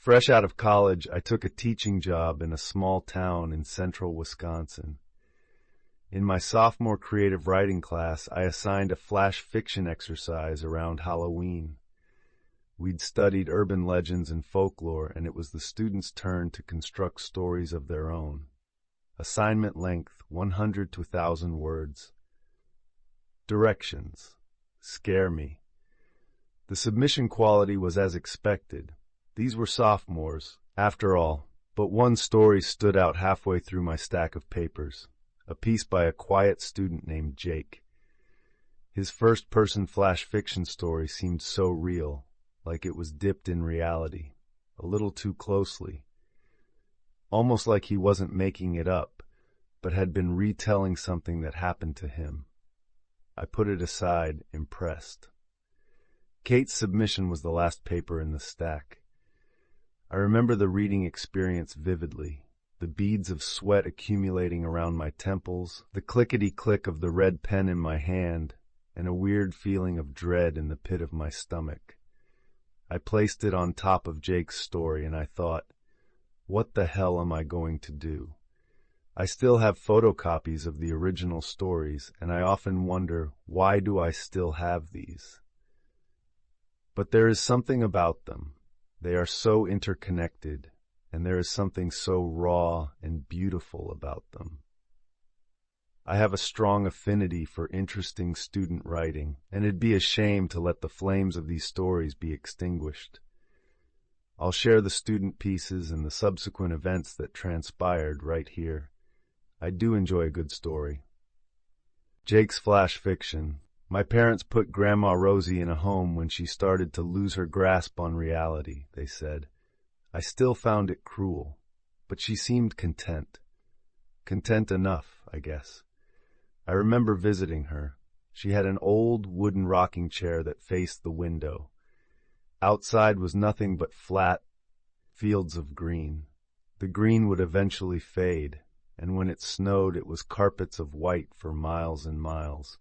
Fresh out of college, I took a teaching job in a small town in central Wisconsin. In my sophomore creative writing class, I assigned a flash fiction exercise around Halloween. We'd studied urban legends and folklore, and it was the students' turn to construct stories of their own. Assignment length, 100 to 1,000 words. Directions: scare me. The submission quality was as expected. These were sophomores, after all, but one story stood out halfway through my stack of papers, a piece by a quiet student named Jake. His first-person flash fiction story seemed so real, like it was dipped in reality, a little too closely. Almost like he wasn't making it up, but had been retelling something that happened to him. I put it aside, impressed. Kate's submission was the last paper in the stack. I remember the reading experience vividly, the beads of sweat accumulating around my temples, the clickety-click of the red pen in my hand, and a weird feeling of dread in the pit of my stomach. I placed it on top of Jake's story, and I thought, what the hell am I going to do? I still have photocopies of the original stories, and I often wonder, why do I still have these? But there is something about them. They are so interconnected, and there is something so raw and beautiful about them. I have a strong affinity for interesting student writing, and it'd be a shame to let the flames of these stories be extinguished. I'll share the student pieces and the subsequent events that transpired right here. I do enjoy a good story. Jake's flash fiction. My parents put Grandma Rosie in a home when she started to lose her grasp on reality, they said. I still found it cruel, but she seemed content. Content enough, I guess. I remember visiting her. She had an old wooden rocking chair that faced the window. Outside was nothing but flat fields of green. The green would eventually fade, and when it snowed it was carpets of white for miles and miles.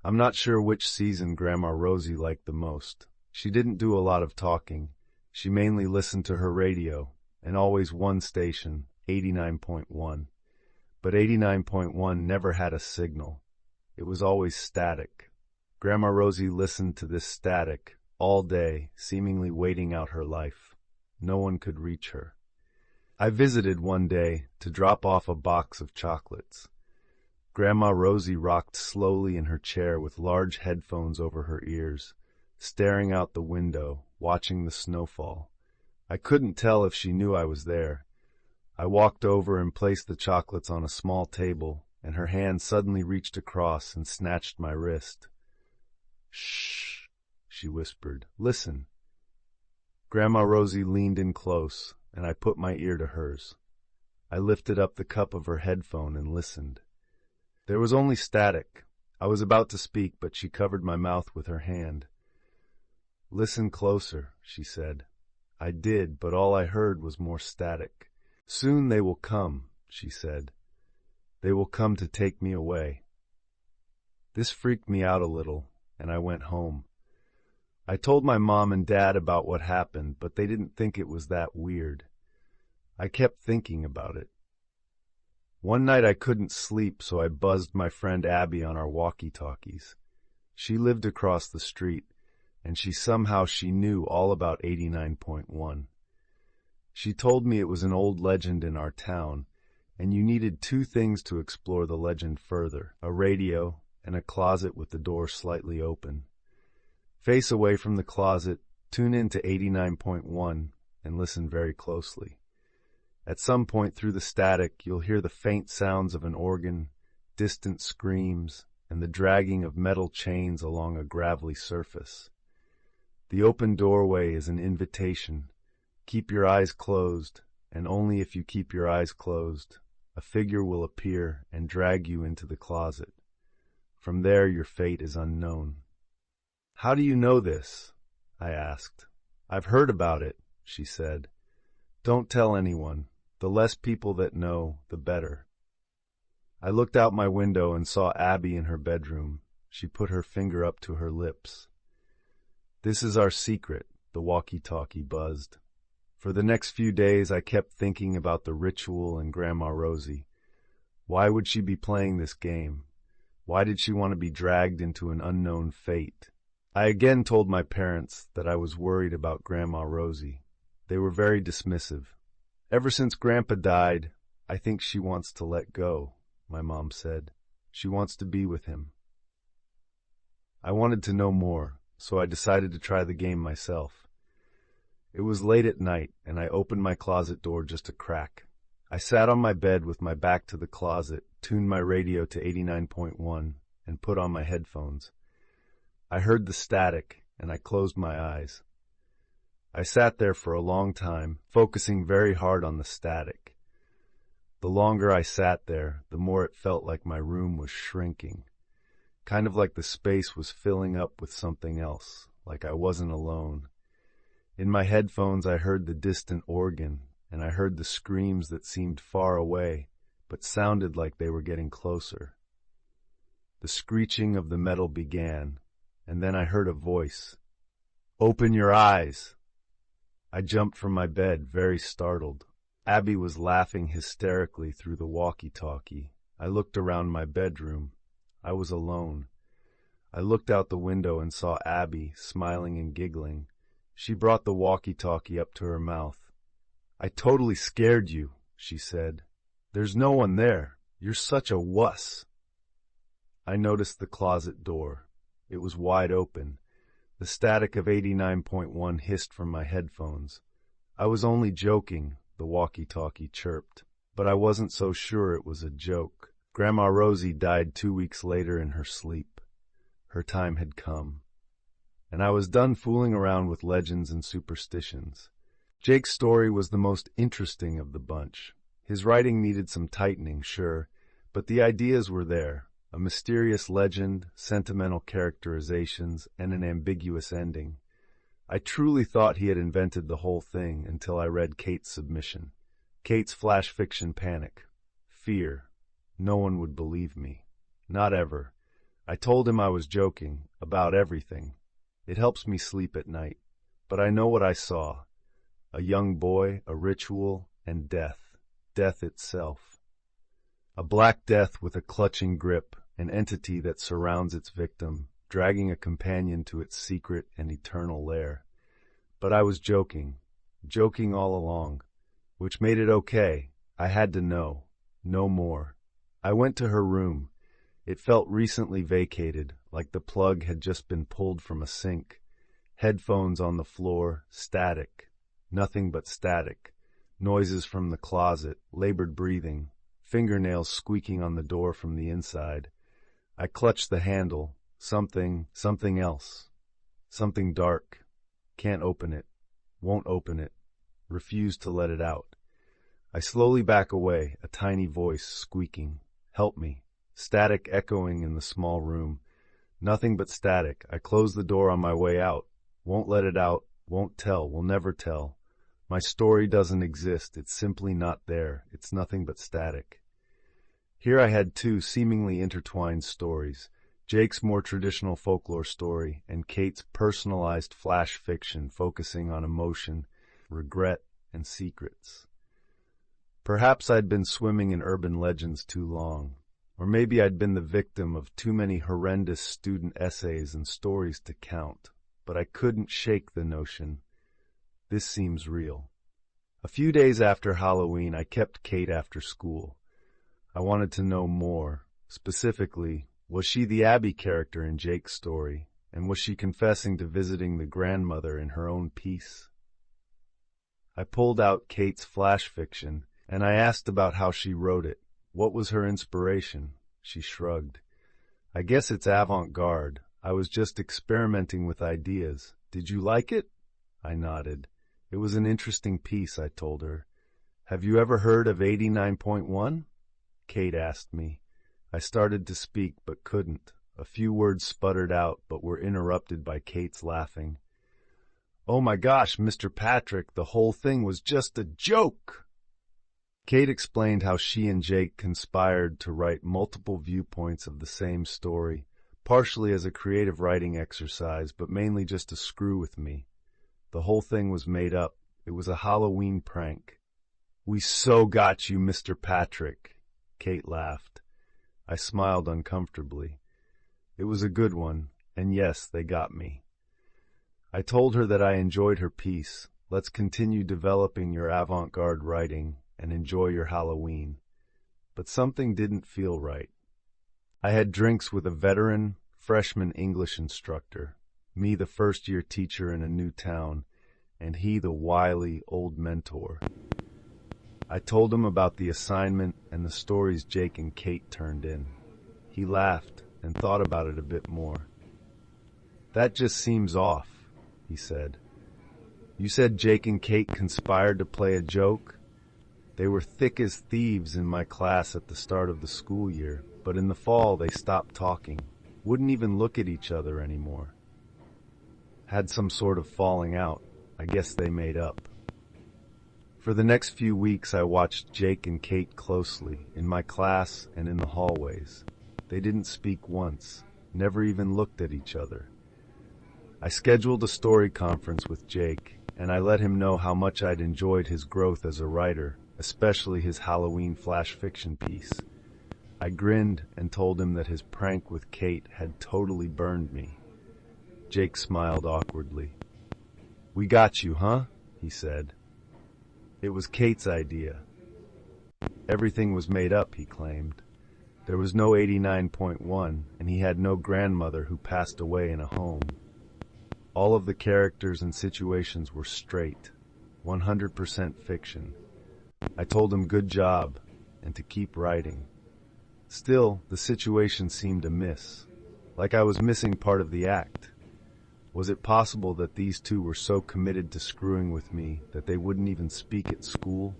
I'm not sure which season Grandma Rosie liked the most. She didn't do a lot of talking. She mainly listened to her radio, and always one station, 89.1. But 89.1 never had a signal. It was always static. Grandma Rosie listened to this static all day, seemingly waiting out her life. No one could reach her. I visited one day to drop off a box of chocolates. Grandma Rosie rocked slowly in her chair with large headphones over her ears, staring out the window, watching the snowfall. I couldn't tell if she knew I was there. I walked over and placed the chocolates on a small table, and her hand suddenly reached across and snatched my wrist. "Shh," she whispered. "Listen." Grandma Rosie leaned in close, and I put my ear to hers. I lifted up the cup of her headphone and listened. There was only static. I was about to speak, but she covered my mouth with her hand. "Listen closer," she said. I did, but all I heard was more static. "Soon they will come," she said. "They will come to take me away." This freaked me out a little, and I went home. I told my mom and dad about what happened, but they didn't think it was that weird. I kept thinking about it. One night I couldn't sleep, so I buzzed my friend Abby on our walkie-talkies. She lived across the street, and she knew all about 89.1. She told me it was an old legend in our town, and you needed two things to explore the legend further: a radio and a closet with the door slightly open. Face away from the closet, tune in to 89.1, and listen very closely. At some point through the static, you'll hear the faint sounds of an organ, distant screams, and the dragging of metal chains along a gravelly surface. The open doorway is an invitation. Keep your eyes closed, and only if you keep your eyes closed, a figure will appear and drag you into the closet. From there, your fate is unknown. "How do you know this?" I asked. "I've heard about it," she said. "Don't tell anyone. The less people that know, the better." I looked out my window and saw Abby in her bedroom. She put her finger up to her lips. "This is our secret," the walkie-talkie buzzed. For the next few days, I kept thinking about the ritual and Grandma Rosie. Why would she be playing this game? Why did she want to be dragged into an unknown fate? I again told my parents that I was worried about Grandma Rosie. They were very dismissive. Ever since Grandpa died, I think she wants to let go, my mom said. She wants to be with him. I wanted to know more, so I decided to try the game myself. It was late at night, and I opened my closet door just a crack. I sat on my bed with my back to the closet, tuned my radio to 89.1, and put on my headphones. I heard the static, and I closed my eyes. I sat there for a long time, focusing very hard on the static. The longer I sat there, the more it felt like my room was shrinking. Kind of like the space was filling up with something else, like I wasn't alone. In my headphones I heard the distant organ, and I heard the screams that seemed far away, but sounded like they were getting closer. The screeching of the metal began, and then I heard a voice. "Open your eyes!" I jumped from my bed, very startled. Abby was laughing hysterically through the walkie-talkie. I looked around my bedroom. I was alone. I looked out the window and saw Abby, smiling and giggling. She brought the walkie-talkie up to her mouth. "I totally scared you," she said. "There's no one there. You're such a wuss." I noticed the closet door. It was wide open. The static of 89.1 hissed from my headphones. "I was only joking," the walkie-talkie chirped. But I wasn't so sure it was a joke. Grandma Rosie died 2 weeks later in her sleep. Her time had come. And I was done fooling around with legends and superstitions. Jake's story was the most interesting of the bunch. His writing needed some tightening, sure, but the ideas were there. A mysterious legend, sentimental characterizations, and an ambiguous ending. I truly thought he had invented the whole thing until I read Kate's submission. Kate's flash fiction panic. Fear. No one would believe me. Not ever. I told him I was joking, about everything. It helps me sleep at night. But I know what I saw. A young boy, a ritual, and death. Death itself. A black death with a clutching grip, an entity that surrounds its victim, dragging a companion to its secret and eternal lair. But I was joking all along, which made it okay. I had to know more. I went to her room. It felt recently vacated, like the plug had just been pulled from a sink. Headphones on the floor, static. Nothing but static. Noises from the closet, labored breathing, fingernails squeaking on the door from the inside. I clutched the handle. Something else. Something dark. Can't open it. Won't open it. Refuse to let it out. I slowly back away, a tiny voice squeaking. "Help me." Static echoing in the small room. Nothing but static. I close the door on my way out. Won't let it out. Won't tell. Will never tell. My story doesn't exist. It's simply not there. It's nothing but static. Here I had two seemingly intertwined stories. Jake's more traditional folklore story, and Kate's personalized flash fiction focusing on emotion, regret, and secrets. Perhaps I'd been swimming in urban legends too long, or maybe I'd been the victim of too many horrendous student essays and stories to count, but I couldn't shake the notion. This seems real. A few days after Halloween, I kept Kate after school. I wanted to know more. Specifically, was she the Abby character in Jake's story, and was she confessing to visiting the grandmother in her own piece? I pulled out Kate's flash fiction, and I asked about how she wrote it. What was her inspiration? She shrugged. "I guess it's avant-garde. I was just experimenting with ideas. Did you like it?" I nodded. "It was an interesting piece," I told her. "Have you ever heard of 89.1? Kate asked me. I started to speak, but couldn't. A few words sputtered out, but were interrupted by Kate's laughing. "Oh my gosh, Mr. Patrick, the whole thing was just a joke!" Kate explained how she and Jake conspired to write multiple viewpoints of the same story, partially as a creative writing exercise, but mainly just to screw with me. The whole thing was made up. It was a Halloween prank. "We so got you, Mr. Patrick," Kate laughed. I smiled uncomfortably. It was a good one, and yes, they got me. I told her that I enjoyed her piece. "Let's continue developing your avant-garde writing and enjoy your Halloween." But something didn't feel right. I had drinks with a veteran, freshman English instructor, me the first-year teacher in a new town, and he the wily old mentor. I told him about the assignment and the stories Jake and Kate turned in. He laughed and thought about it a bit more. "That just seems off," he said. "You said Jake and Kate conspired to play a joke? They were thick as thieves in my class at the start of the school year, but in the fall they stopped talking, wouldn't even look at each other anymore. Had some sort of falling out. I guess they made up." For the next few weeks I watched Jake and Kate closely, in my class and in the hallways. They didn't speak once, never even looked at each other. I scheduled a story conference with Jake, and I let him know how much I'd enjoyed his growth as a writer, especially his Halloween flash fiction piece. I grinned and told him that his prank with Kate had totally burned me. Jake smiled awkwardly. "We got you, huh?" he said. "It was Kate's idea." Everything was made up, he claimed. There was no 89.1, and he had no grandmother who passed away in a home. All of the characters and situations were straight, 100% fiction. I told him good job, and to keep writing. Still, the situation seemed amiss, like I was missing part of the act. Was it possible that these two were so committed to screwing with me that they wouldn't even speak at school?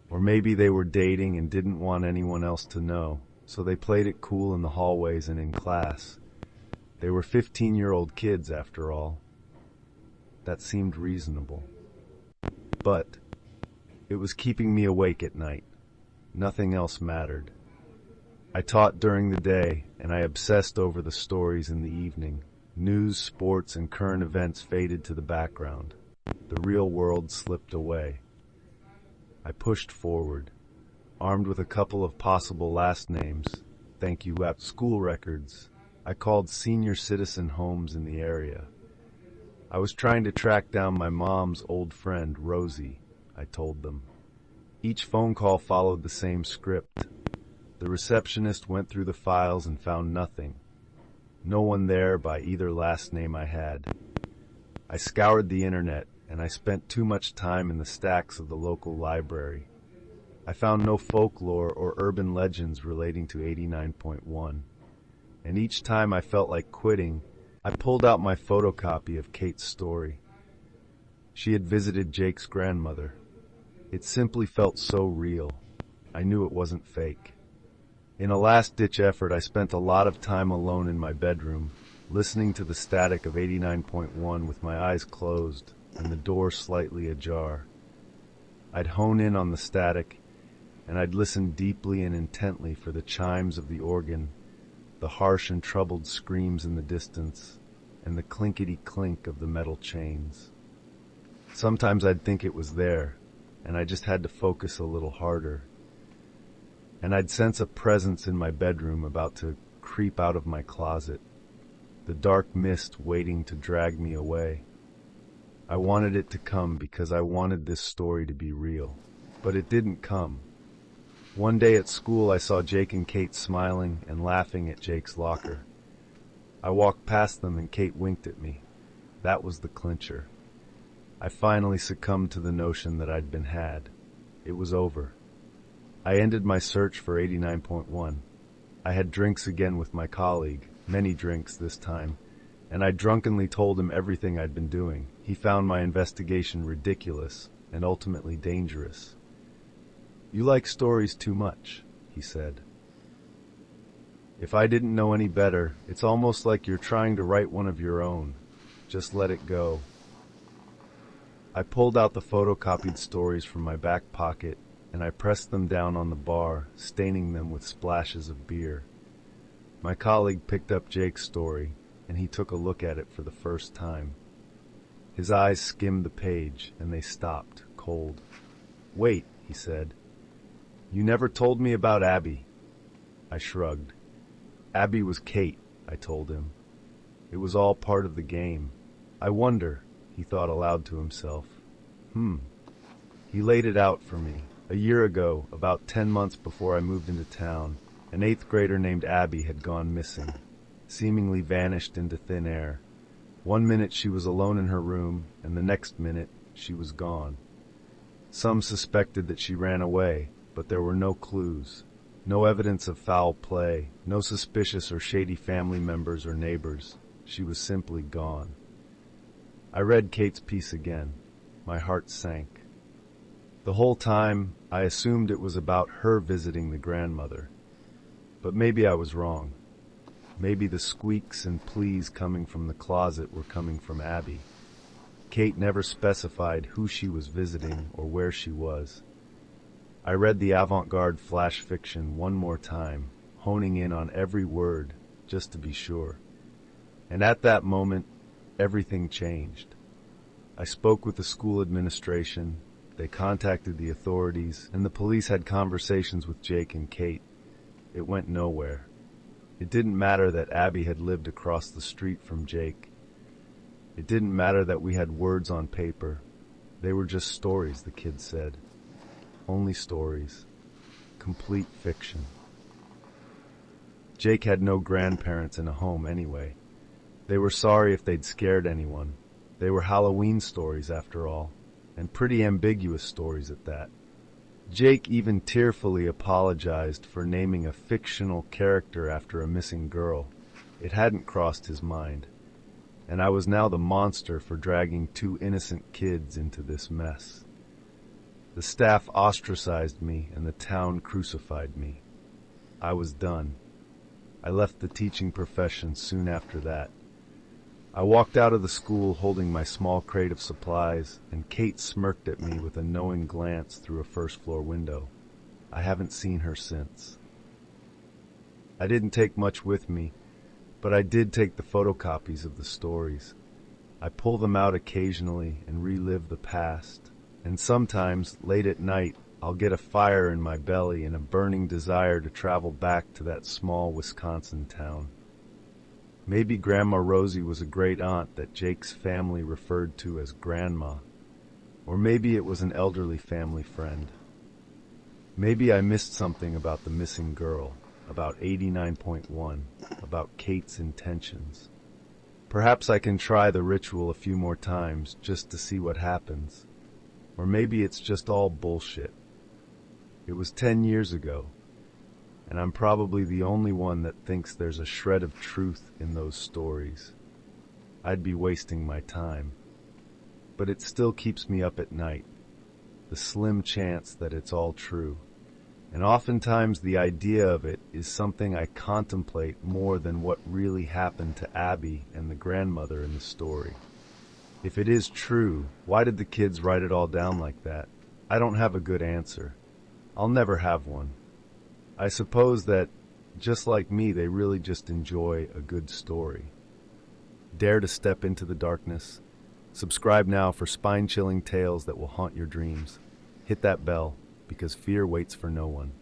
Or maybe they were dating and didn't want anyone else to know, so they played it cool in the hallways and in class. They were 15-year-old kids, after all. That seemed reasonable. But it was keeping me awake at night. Nothing else mattered. I taught during the day, and I obsessed over the stories in the evening. News, sports, and current events faded to the background. The real world slipped away. I pushed forward, armed with a couple of possible last names. Thank you, app school records. I called senior citizen homes in the area. I was trying to track down my mom's old friend, Rosie, I told them. Each phone call followed the same script. The receptionist went through the files and found nothing. No one there by either last name I had. I scoured the internet, and I spent too much time in the stacks of the local library. I found no folklore or urban legends relating to 89.1. And each time I felt like quitting, I pulled out my photocopy of Kate's story. She had visited Jake's grandmother. It simply felt so real. I knew it wasn't fake. In a last-ditch effort, I spent a lot of time alone in my bedroom, listening to the static of 89.1 with my eyes closed and the door slightly ajar. I'd hone in on the static, and I'd listen deeply and intently for the chimes of the organ, the harsh and troubled screams in the distance, and the clinkety-clink of the metal chains. Sometimes I'd think it was there, and I just had to focus a little harder. And I'd sense a presence in my bedroom about to creep out of my closet, the dark mist waiting to drag me away. I wanted it to come because I wanted this story to be real, but it didn't come. One day at school I saw Jake and Kate smiling and laughing at Jake's locker. I walked past them and Kate winked at me. That was the clincher. I finally succumbed to the notion that I'd been had. It was over. I ended my search for 89.1. I had drinks again with my colleague, many drinks this time, and I drunkenly told him everything I'd been doing. He found my investigation ridiculous and ultimately dangerous. "You like stories too much," he said. "If I didn't know any better, it's almost like you're trying to write one of your own. Just let it go." I pulled out the photocopied stories from my back pocket, and I pressed them down on the bar, staining them with splashes of beer. My colleague picked up Jake's story, and he took a look at it for the first time. His eyes skimmed the page, and they stopped, cold. "Wait," he said. "You never told me about Abby." I shrugged. "Abby was Kate," I told him. "It was all part of the game. I wonder," he thought aloud to himself. He laid it out for me. A year ago, about 10 months before I moved into town, an 8th grader named Abby had gone missing, seemingly vanished into thin air. One minute she was alone in her room, and the next minute she was gone. Some suspected that she ran away, but there were no clues, no evidence of foul play, no suspicious or shady family members or neighbors. She was simply gone. I read Kate's piece again. My heart sank. The whole time, I assumed it was about her visiting the grandmother. But maybe I was wrong. Maybe the squeaks and pleas coming from the closet were coming from Abby. Kate never specified who she was visiting or where she was. I read the avant-garde flash fiction one more time, honing in on every word, just to be sure. And at that moment, everything changed. I spoke with the school administration, they contacted the authorities, and the police had conversations with Jake and Kate. It went nowhere. It didn't matter that Abby had lived across the street from Jake. It didn't matter that we had words on paper. They were just stories, the kids said. Only stories. Complete fiction. Jake had no grandparents in a home anyway. They were sorry if they'd scared anyone. They were Halloween stories, after all, and pretty ambiguous stories at that. Jake even tearfully apologized for naming a fictional character after a missing girl. It hadn't crossed his mind. And I was now the monster for dragging 2 innocent kids into this mess. The staff ostracized me, and the town crucified me. I was done. I left the teaching profession soon after that. I walked out of the school holding my small crate of supplies, and Kate smirked at me with a knowing glance through a first-floor window. I haven't seen her since. I didn't take much with me, but I did take the photocopies of the stories. I pull them out occasionally and relive the past, and sometimes, late at night, I'll get a fire in my belly and a burning desire to travel back to that small Wisconsin town. Maybe Grandma Rosie was a great aunt that Jake's family referred to as Grandma. Or maybe it was an elderly family friend. Maybe I missed something about the missing girl, about 89.1, about Kate's intentions. Perhaps I can try the ritual a few more times just to see what happens. Or maybe it's just all bullshit. It was 10 years ago. And I'm probably the only one that thinks there's a shred of truth in those stories. I'd be wasting my time. But it still keeps me up at night, the slim chance that it's all true. And oftentimes the idea of it is something I contemplate more than what really happened to Abby and the grandmother in the story. If it is true, why did the kids write it all down like that? I don't have a good answer. I'll never have one. I suppose that, just like me, they really just enjoy a good story. Dare to step into the darkness. Subscribe now for spine-chilling tales that will haunt your dreams. Hit that bell, because fear waits for no one.